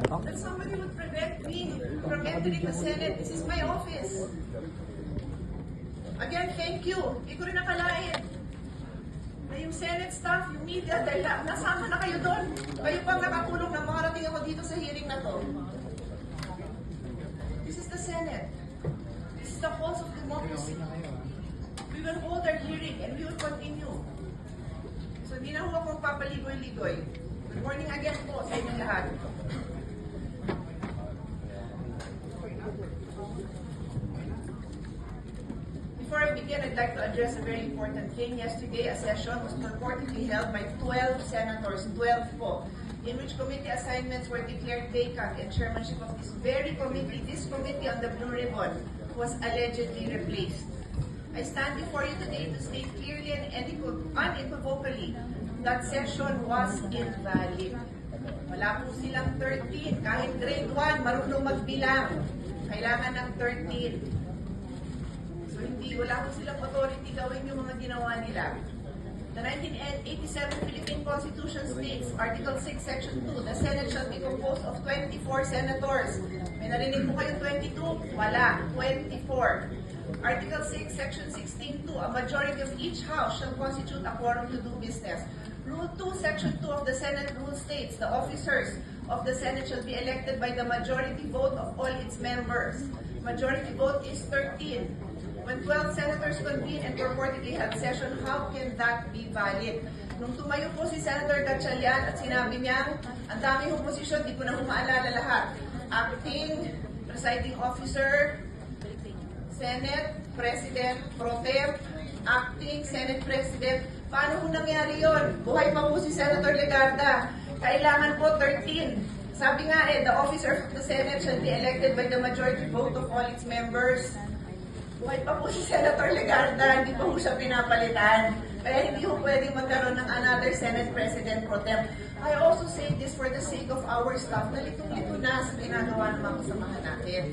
that somebody would prevent me from entering the Senate. This is my office. Again, thank you. Hindi ko rin nakalain na yung Senate staff, yung media, dahil nasama na kayo doon. Kayo pang nakatulong na makarating ako dito sa hearing na to. This is the Senate. This is the halls of democracy. We will hold our hearing and we will continue. So hindi na ako magpapaligoy-ligoy. Good morning again po sa inyong lahat. Before I begin, I'd like to address a very important thing. Yesterday, a session was purportedly held by 12 senators, 12 po, in which committee assignments were declared vacant and chairmanship of this very committee, this committee on the Blue Ribbon, was allegedly replaced. I stand before you today to state clearly and unequivocally that session was invalid. Wala po silang 13. Kahit grade 1, marunong magbilang. Kailangan ng 13. So wala po silang authority gawin yung mga ginawa nila. The 1987 Philippine Constitution states, Article 6, Section 2, the Senate shall be composed of 24 senators. May narinig po kayo 22? Wala, 24. Article 6, Section 16.2, a majority of each house shall constitute a quorum to do business. Rule 2, Section 2 of the Senate rule states, the officers of the Senate shall be elected by the majority vote of all its members. Majority vote is 13. When 12 senators convene and purportedly held session, how can that be valid? Nung tumayo po si Senator Gatchalian at sinabi niya, ang daming oposisyon, di ko na maalala lahat. Acting, presiding officer, Senate President Pro Tem, Acting Senate President. Paano po nangyari yon? Buhay pa po si Senator Legarda. Kailangan po 13. Sabi nga the officers of the Senate shall be elected by the majority vote of all its members. Buhay pa po si Senator Legarda, hindi pa po siya pinapalitan. Kaya hindi po pwedeng magkaroon ng another Senate President Pro Tem. I also say this for the sake of our staff na litong-lito na sa ginagawa ng mga kasamahan natin.